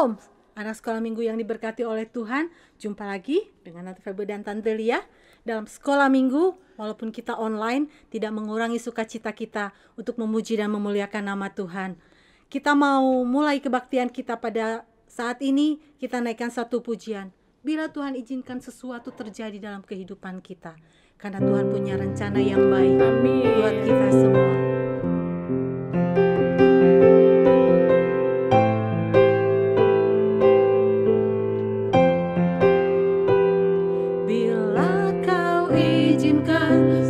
Shalom, anak sekolah minggu yang diberkati oleh Tuhan. Jumpa lagi dengan Tante Febe dan Tante Lia dalam sekolah minggu. Walaupun kita online, tidak mengurangi sukacita kita untuk memuji dan memuliakan nama Tuhan. Kita mau mulai kebaktian kita pada saat ini. Kita naikkan satu pujian. Bila Tuhan izinkan sesuatu terjadi dalam kehidupan kita, karena Tuhan punya rencana yang baik buat kita semua.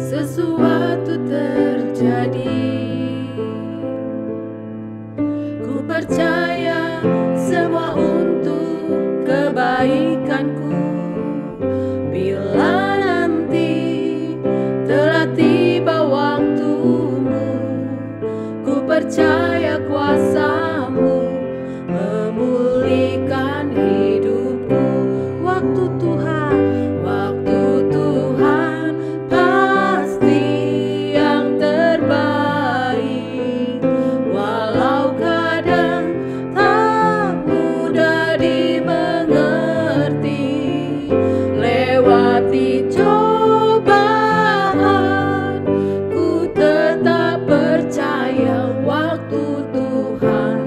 Sesuatu terjadi, ku percaya semua untuk kebaikanku. Bila nanti telah tiba waktumu, ku percaya kuasa-Mu memulihkan hidupku. Waktu Tuhan, waktu Tuhan pasti yang terbaik. Walau kadang tak mudah dimengerti, lewati cobaan, ku tetap percaya waktu Tuhan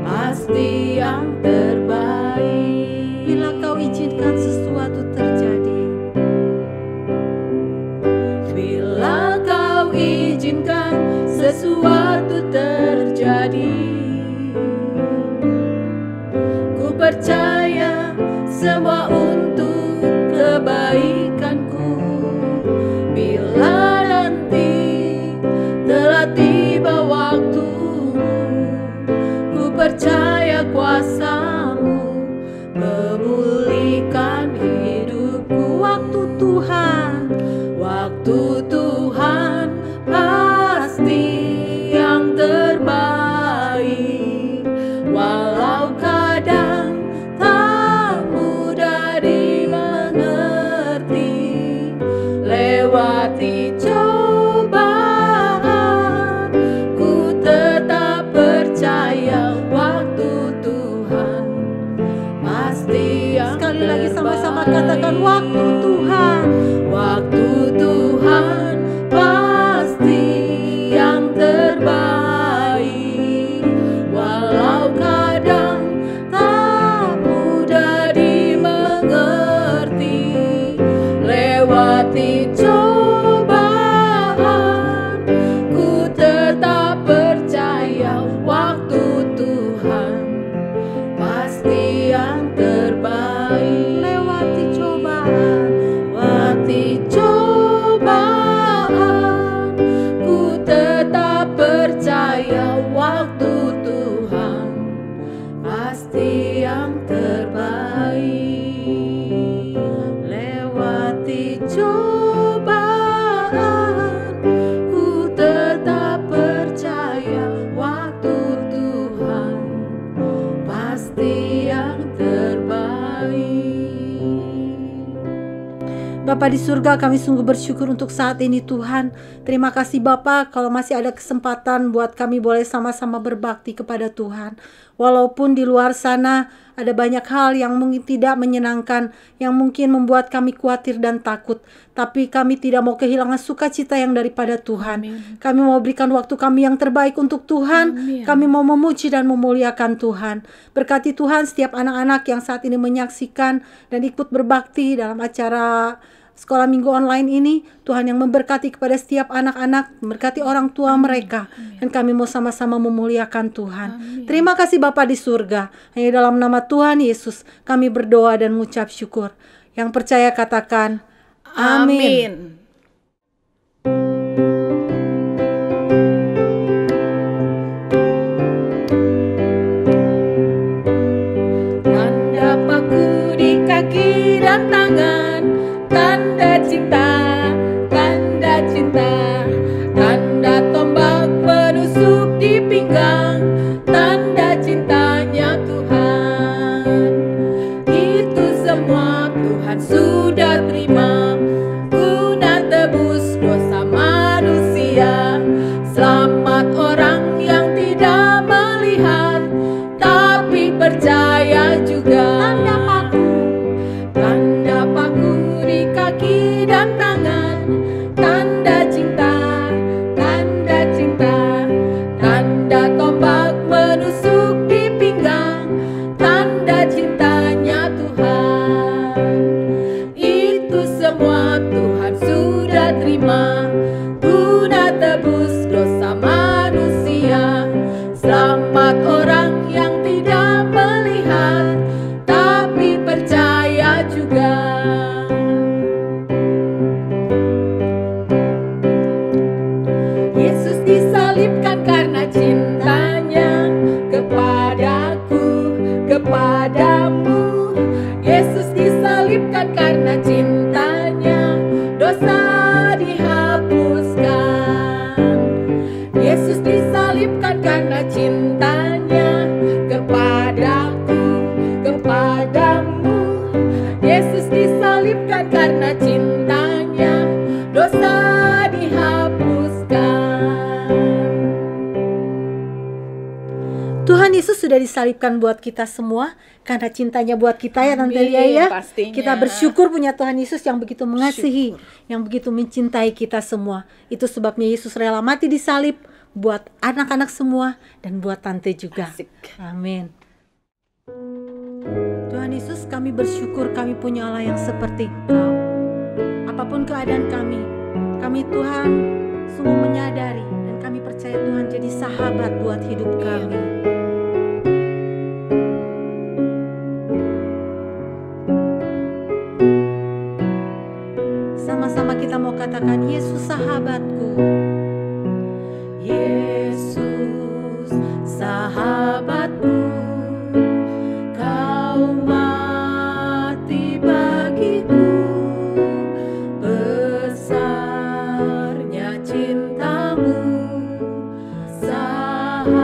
pasti yang terbaik. Bila Kau izinkan sesuatu terjadi, Bila Kau izinkan sesuatu terjadi, ku percaya semua untuk kebaikanku. Bila nanti telah tiba waktumu, ku percaya kuasa-Mu memulihkan hidupku. Waktu Tuhan, waktu Tuhan pasti yang terbaik. Walau kadang tak mudah dimengerti, lewati cobaan, ku tetap percaya waktu Tuhan pasti yang sekali lagi sama-sama terbaik. katakan waktu Tuhan. Waktu Tuhan pasti yang terbaik. Walau kadang tak mudah dimengerti, lewati cobaan, ku tetap percaya waktu Tuhan pasti yang terbaik. Lewati cobaan, Lewati cobaan, ku tetap percaya waktu Tuhan pasti yang terbaik. Lewati cobaan, ku tetap percaya waktu Tuhan pasti yang terbaik. Bapa di surga, kami sungguh bersyukur untuk saat ini Tuhan. Terima kasih Bapa kalau masih ada kesempatan buat kami boleh sama-sama berbakti kepada Tuhan. Walaupun di luar sana ada banyak hal yang mungkin tidak menyenangkan, yang mungkin membuat kami khawatir dan takut. Tapi kami tidak mau kehilangan sukacita yang daripada Tuhan. Amin. Kami mau berikan waktu kami yang terbaik untuk Tuhan. Amin. Kami mau memuji dan memuliakan Tuhan. Berkati Tuhan setiap anak-anak yang saat ini menyaksikan dan ikut berbakti dalam acara sekolah minggu online ini. Tuhan yang memberkati kepada setiap anak-anak, memberkati orang tua mereka. Dan kami mau sama-sama memuliakan Tuhan. Terima kasih Bapa di surga. Hanya dalam nama Tuhan Yesus kami berdoa dan mengucap syukur. Yang percaya katakan amin. Tanda paku di kaki dan tangan, tanda cinta, tanda cinta. Tanda tombak penusuk di pinggang, tanda cintanya Tuhan. Itu semua Tuhan sudah terima, guna tebus dosa manusia. Selamat orang yang tidak melihat, tapi percaya dan tangan, tanda cinta, tanda cinta, tanda tombak menusuk di pinggang, tanda cintanya Tuhan. Itu semua Tuhan sudah terima, guna tebus dosa manusia. Selamat orang yang tidak melihat, tapi percaya juga. Yesus disalibkan karena cintanya kepadaku, kepadamu. Yesus disalibkan karena cintanya, dosa dihapuskan. Yesus disalibkan karena cintanya kepadaku, kepadamu. Yesus disalibkan karena cintanya, dosa dihapuskan. Tuhan Yesus sudah disalibkan buat kita semua karena cintanya buat kita ya Tante Lia ya. Pastinya. Kita bersyukur punya Tuhan Yesus yang begitu mengasihi, yang begitu mencintai kita semua. Itu sebabnya Yesus rela mati di salib buat anak-anak semua dan buat Tante juga. Asik. Amin. Tuhan Yesus, kami bersyukur kami punya Allah yang seperti Engkau. Apapun keadaan kami Tuhan sungguh menyadari dan kami percaya Tuhan jadi sahabat buat hidup kami. Sama-sama kita mau katakan, Yesus sahabatku. Yesus sahabatku, kau mati bagiku, besarnya cintamu, sahabat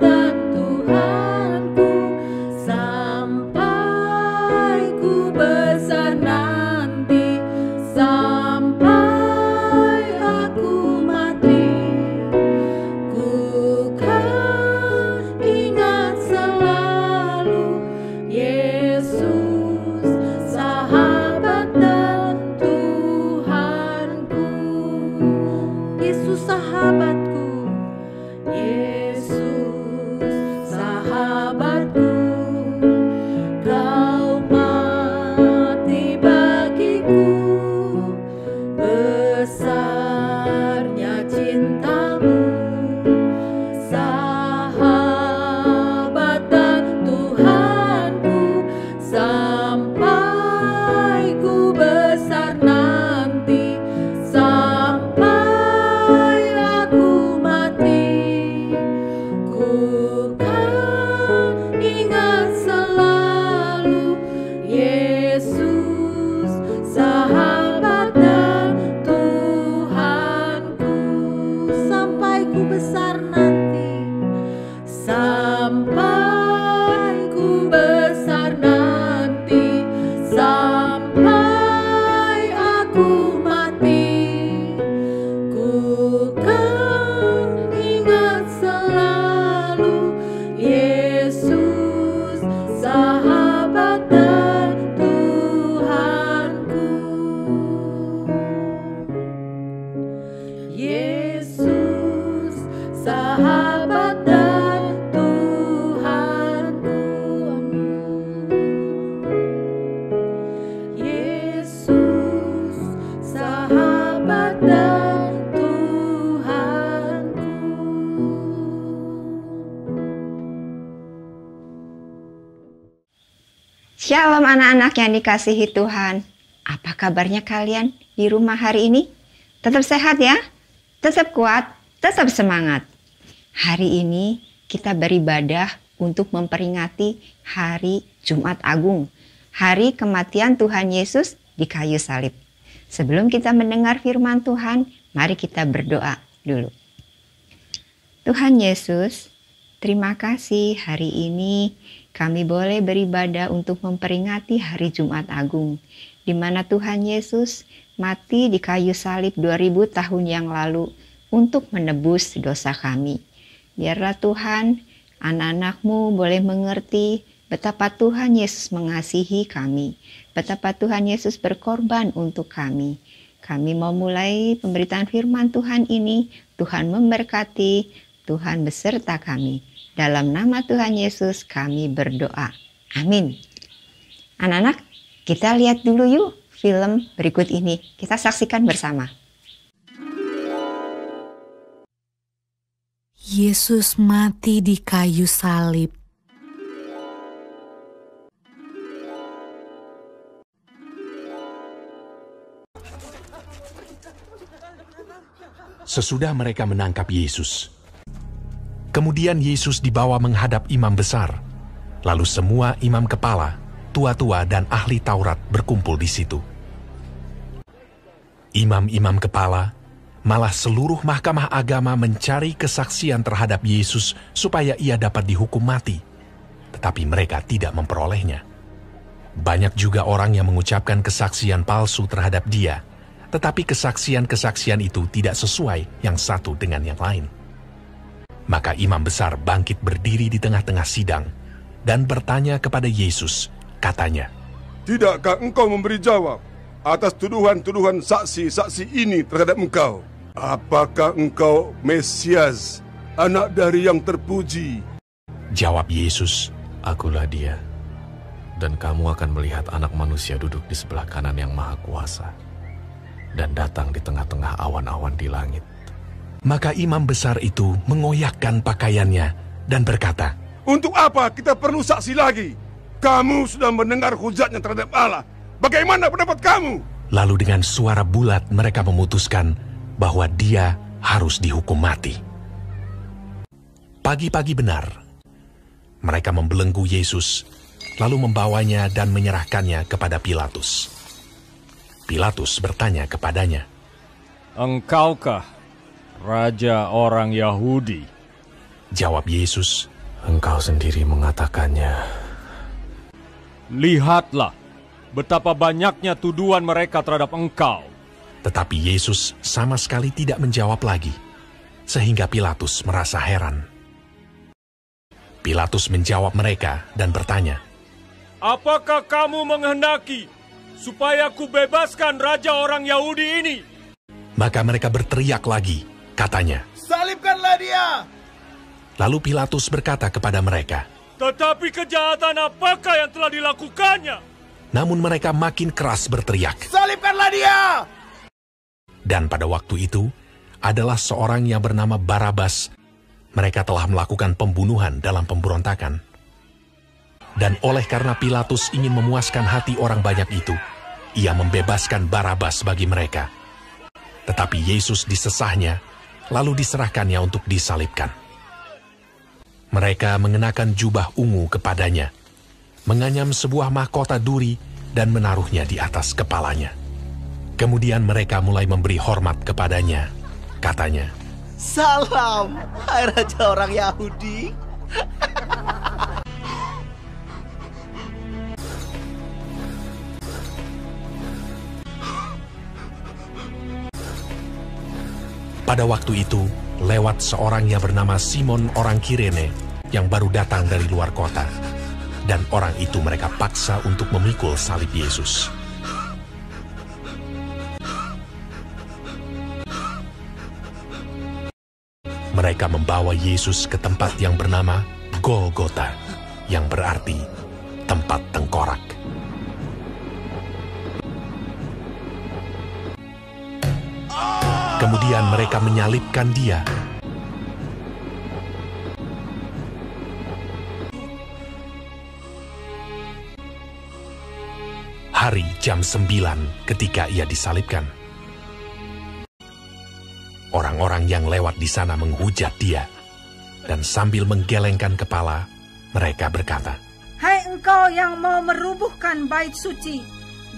dan Tuhanku, sampai ku besar nanti, sampai aku mati. Ku kan ingat selalu Yesus sahabat dan Tuhanku. Yesus sahabatku. Yesus sahabatku, kau mati bagiku, besarnya cintamu, sahabat dan Tuhanku, sampai ku besar nanti, sampai aku mati. Ku kan ingat selalu Yesus sahabat dan Tuhanku, Sampai ku besar nanti. sampai ku besar nanti, sampai aku mati. Ku kan ingat selalu Yesus sahabat dan Tuhanku. Yesus sahabat dan Tuhanku. Yesus sahabat dan Tuhanku. Shalom anak-anak yang dikasihi Tuhan. Apa kabarnya kalian di rumah hari ini? Tetap sehat ya? Tetap kuat, tetap semangat. Hari ini kita beribadah untuk memperingati Hari Jumat Agung, hari kematian Tuhan Yesus di kayu salib. Sebelum kita mendengar firman Tuhan, mari kita berdoa dulu. Tuhan Yesus, terima kasih hari ini kami boleh beribadah untuk memperingati Hari Jumat Agung, di mana Tuhan Yesus mati di kayu salib 2000 tahun yang lalu untuk menebus dosa kami. Biarlah Tuhan, anak-anak-Mu boleh mengerti betapa Tuhan Yesus mengasihi kami, betapa Tuhan Yesus berkorban untuk kami. Kami mau mulai pemberitaan firman Tuhan ini. Tuhan memberkati, Tuhan beserta kami. Dalam nama Tuhan Yesus kami berdoa. Amin. Anak-anak, kita lihat dulu yuk film berikut ini. Kita saksikan bersama. Yesus mati di kayu salib. Sesudah mereka menangkap Yesus, kemudian Yesus dibawa menghadap imam besar. Lalu semua imam kepala, tua-tua dan ahli Taurat berkumpul di situ. Imam-imam kepala, malah seluruh mahkamah agama mencari kesaksian terhadap Yesus supaya ia dapat dihukum mati. Tetapi mereka tidak memperolehnya. Banyak juga orang yang mengucapkan kesaksian palsu terhadap dia, tetapi kesaksian-kesaksian itu tidak sesuai yang satu dengan yang lain. Maka imam besar bangkit berdiri di tengah-tengah sidang dan bertanya kepada Yesus, katanya, "Tidakkah engkau memberi jawab atas tuduhan-tuduhan saksi-saksi ini terhadap engkau? Apakah engkau Mesias, anak dari yang terpuji?" Jawab Yesus, "Akulah dia, dan kamu akan melihat anak manusia duduk di sebelah kanan yang maha kuasa, dan datang di tengah-tengah awan-awan di langit." Maka imam besar itu mengoyakkan pakaiannya dan berkata, "Untuk apa kita perlu saksi lagi? Kamu sudah mendengar hujatnya terhadap Allah. Bagaimana pendapat kamu?" Lalu dengan suara bulat mereka memutuskan bahwa dia harus dihukum mati. Pagi-pagi benar, mereka membelenggu Yesus, lalu membawanya dan menyerahkannya kepada Pilatus. Pilatus bertanya kepadanya, "Engkaukah Raja orang Yahudi?" Jawab Yesus, "Engkau sendiri mengatakannya." "Lihatlah betapa banyaknya tuduhan mereka terhadap engkau." Tetapi Yesus sama sekali tidak menjawab lagi, sehingga Pilatus merasa heran. Pilatus menjawab mereka dan bertanya, "Apakah kamu menghendaki supaya ku bebaskan Raja orang Yahudi ini?" Maka mereka berteriak lagi, katanya, "Salibkanlah dia!" Lalu Pilatus berkata kepada mereka, "Tetapi kejahatan apakah yang telah dilakukannya?" Namun mereka makin keras berteriak. "Salibkanlah dia!" Dan pada waktu itu, adalah seorang yang bernama Barabas. Mereka telah melakukan pembunuhan dalam pemberontakan. Dan oleh karena Pilatus ingin memuaskan hati orang banyak itu, ia membebaskan Barabas bagi mereka. Tetapi Yesus disesahnya, lalu diserahkannya untuk disalibkan. Mereka mengenakan jubah ungu kepadanya, menganyam sebuah mahkota duri dan menaruhnya di atas kepalanya. Kemudian mereka mulai memberi hormat kepadanya. Katanya, "Salam, hai Raja orang Yahudi." Pada waktu itu, lewat seorang yang bernama Simon orang Kirene yang baru datang dari luar kota. Dan orang itu mereka paksa untuk memikul salib Yesus. Mereka membawa Yesus ke tempat yang bernama Golgota, yang berarti tempat tengkorak. Kemudian mereka menyalibkan dia. Hari jam 9 ketika ia disalibkan. Orang-orang yang lewat di sana menghujat dia, dan sambil menggelengkan kepala, mereka berkata, "Hai engkau yang mau merubuhkan bait suci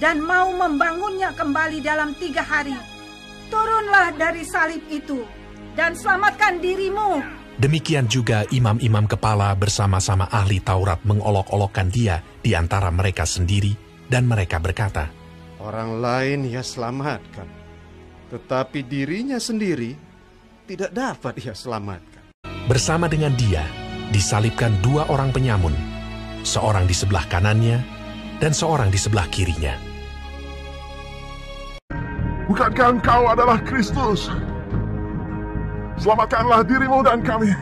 dan mau membangunnya kembali dalam 3 hari, turunlah dari salib itu dan selamatkan dirimu." Demikian juga imam-imam kepala bersama-sama ahli Taurat mengolok-olokkan dia di antara mereka sendiri, dan mereka berkata, "Orang lain ia selamatkan, tetapi dirinya sendiri tidak dapat ia selamatkan." Bersama dengan dia, disalibkan 2 orang penyamun, seorang di sebelah kanannya dan seorang di sebelah kirinya. Bukankah engkau adalah Kristus? Selamatkanlah dirimu dan kami.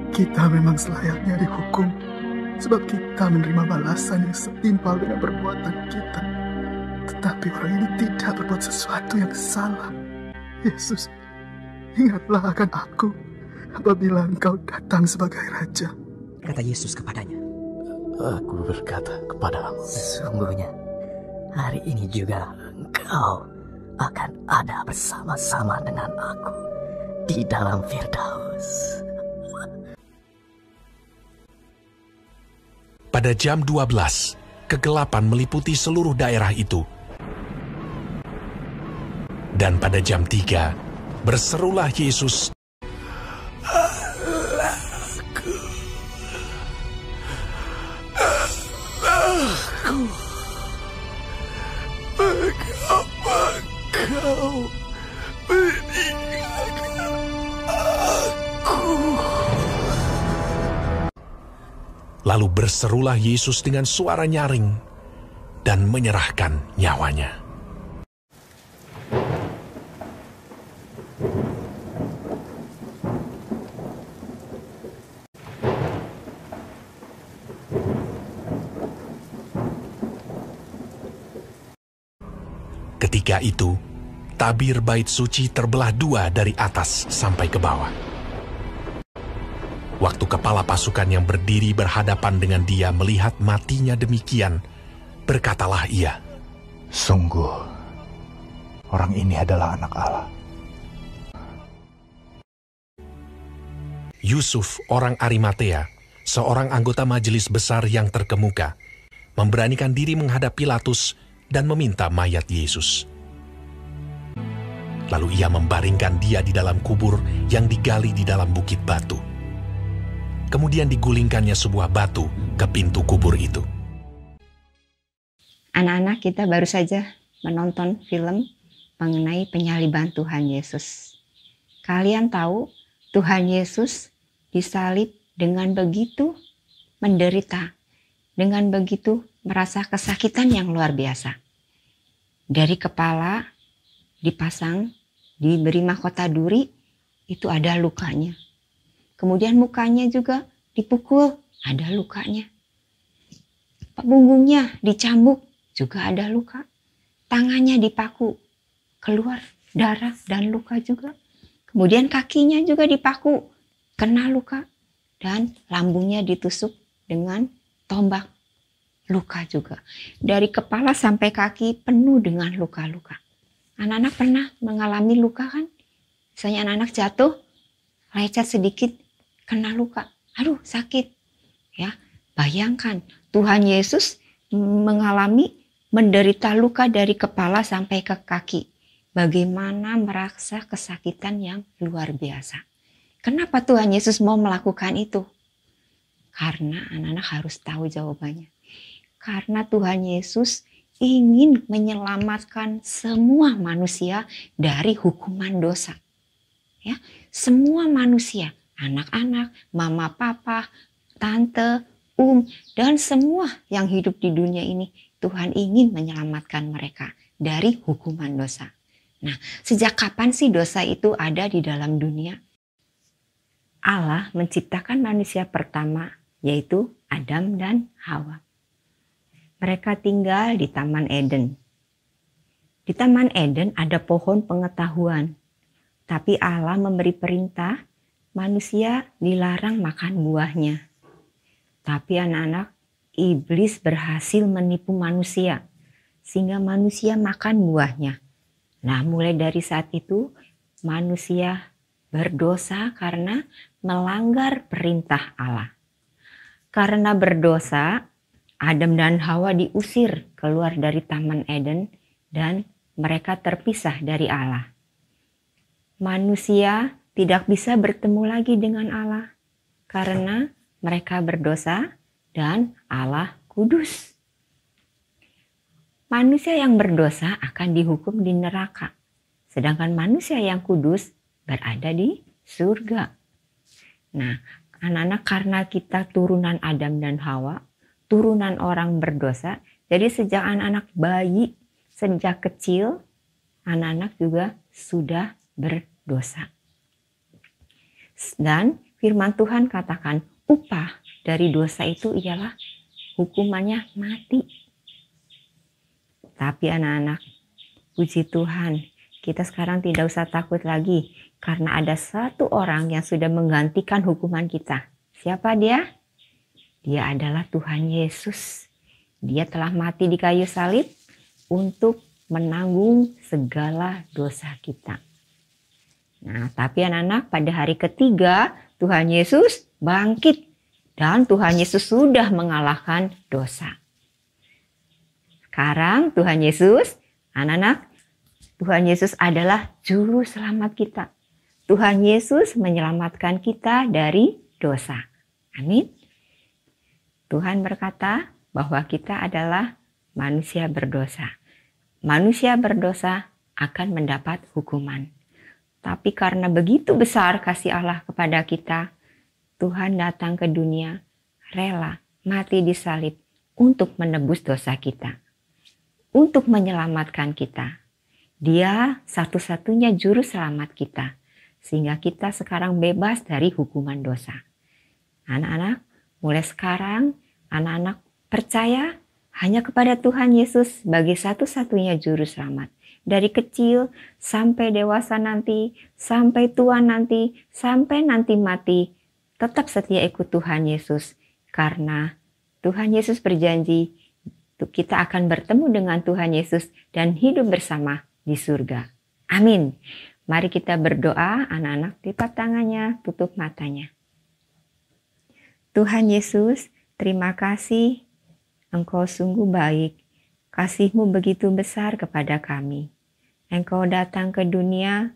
Kita memang selayaknya dihukum, sebab kita menerima balasan yang setimpal dengan perbuatan kita. Tetapi orang ini tidak berbuat sesuatu yang salah. Yesus, ingatlah akan aku apabila engkau datang sebagai Raja. Kata Yesus kepadanya, Aku berkata kepadamu, sesungguhnya hari ini juga engkau akan ada bersama-sama dengan aku di dalam Firdaus. Pada jam 12, kegelapan meliputi seluruh daerah itu. Dan pada jam 3, berserulah Yesus, Allahku, mengapa kau meninggalkan aku? Lalu berserulah Yesus dengan suara nyaring dan menyerahkan nyawanya. Ketika itu, tabir bait suci terbelah dua dari atas sampai ke bawah. Waktu kepala pasukan yang berdiri berhadapan dengan dia melihat matinya demikian, berkatalah ia, "Sungguh, orang ini adalah anak Allah." Yusuf, orang Arimatea, seorang anggota majelis besar yang terkemuka, memberanikan diri menghadap Pilatus dan meminta mayat Yesus. Lalu ia membaringkan dia di dalam kubur yang digali di dalam bukit batu. Kemudian digulingkannya sebuah batu ke pintu kubur itu. Anak-anak, kita baru saja menonton film mengenai penyaliban Tuhan Yesus. Kalian tahu Tuhan Yesus disalib dengan begitu menderita, dengan begitu merasa kesakitan yang luar biasa. Dari kepala dipasang, diberi mahkota duri, itu ada lukanya. Kemudian mukanya juga dipukul, ada lukanya. Punggungnya dicambuk, juga ada luka. Tangannya dipaku, keluar darah dan luka juga. Kemudian kakinya juga dipaku, kena luka. Dan lambungnya ditusuk dengan tombak, luka juga. Dari kepala sampai kaki penuh dengan luka-luka. Anak-anak pernah mengalami luka kan? Misalnya anak-anak jatuh, lecet sedikit, kena luka. Aduh, sakit. Ya, bayangkan Tuhan Yesus mengalami menderita luka dari kepala sampai ke kaki. Bagaimana merasa kesakitan yang luar biasa. Kenapa Tuhan Yesus mau melakukan itu? Karena anak-anak harus tahu jawabannya. Karena Tuhan Yesus ingin menyelamatkan semua manusia dari hukuman dosa. Ya, semua manusia, anak-anak, mama, papa, tante, dan semua yang hidup di dunia ini, Tuhan ingin menyelamatkan mereka dari hukuman dosa. Nah, sejak kapan sih dosa itu ada di dalam dunia? Allah menciptakan manusia pertama, yaitu Adam dan Hawa. Mereka tinggal di Taman Eden. Di Taman Eden ada pohon pengetahuan, tapi Allah memberi perintah manusia dilarang makan buahnya. Tapi anak-anak, iblis berhasil menipu manusia sehingga manusia makan buahnya. Nah, mulai dari saat itu manusia berdosa karena melanggar perintah Allah. Karena berdosa, Adam dan Hawa diusir keluar dari Taman Eden dan mereka terpisah dari Allah. Manusia tidak bisa bertemu lagi dengan Allah karena mereka berdosa dan Allah kudus. Manusia yang berdosa akan dihukum di neraka, sedangkan manusia yang kudus berada di surga. Nah, anak-anak, karena kita turunan Adam dan Hawa, turunan orang berdosa. Jadi sejak anak-anak bayi, sejak kecil, anak-anak juga sudah berdosa. Dan firman Tuhan katakan, upah dari dosa itu ialah hukumannya mati. Tapi anak-anak, puji Tuhan, kita sekarang tidak usah takut lagi karena ada satu orang yang sudah menggantikan hukuman kita. Siapa dia? Dia adalah Tuhan Yesus. Dia telah mati di kayu salib untuk menanggung segala dosa kita. Nah, tapi anak-anak, pada hari ketiga Tuhan Yesus bangkit dan Tuhan Yesus sudah mengalahkan dosa. Sekarang Tuhan Yesus, anak-anak, Tuhan Yesus adalah juru selamat kita. Tuhan Yesus menyelamatkan kita dari dosa. Amin. Tuhan berkata bahwa kita adalah manusia berdosa. Manusia berdosa akan mendapat hukuman. Tapi karena begitu besar kasih Allah kepada kita, Tuhan datang ke dunia, rela mati di salib untuk menebus dosa kita, untuk menyelamatkan kita. Dia satu-satunya juru selamat kita, sehingga kita sekarang bebas dari hukuman dosa. Anak-anak, mulai sekarang anak-anak percaya hanya kepada Tuhan Yesus sebagai satu-satunya juru selamat. Dari kecil sampai dewasa nanti, sampai tua nanti, sampai nanti mati, tetap setia ikut Tuhan Yesus. Karena Tuhan Yesus berjanji kita akan bertemu dengan Tuhan Yesus dan hidup bersama di surga. Amin. Mari kita berdoa, anak-anak, lipat tangannya, tutup matanya. Tuhan Yesus, terima kasih. Engkau sungguh baik. Kasih-Mu begitu besar kepada kami. Engkau datang ke dunia,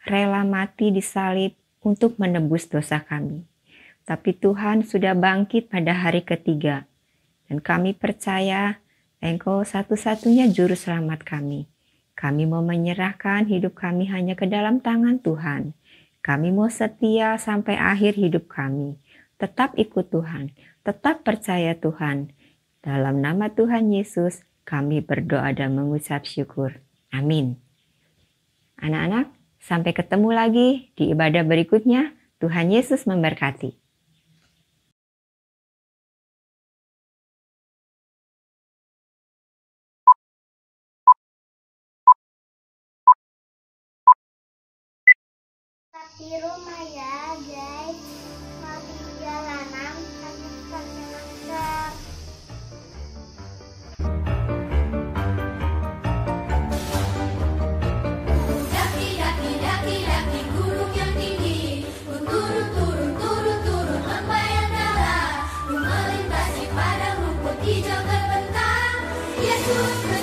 rela mati di salib untuk menebus dosa kami. Tapi Tuhan sudah bangkit pada hari ketiga. Dan kami percaya Engkau satu-satunya juru selamat kami. Kami mau menyerahkan hidup kami hanya ke dalam tangan Tuhan. Kami mau setia sampai akhir hidup kami. Tetap ikut Tuhan, tetap percaya Tuhan. Dalam nama Tuhan Yesus, kami berdoa dan mengucap syukur. Amin. Anak-anak, sampai ketemu lagi di ibadah berikutnya. Tuhan Yesus memberkati. Di rumah ya guys, mau di jalanan harus pakai masker. Daki gunung yang tinggi, turun membayang darah, ku melintasi padang rumput hijau terbentang. Yesus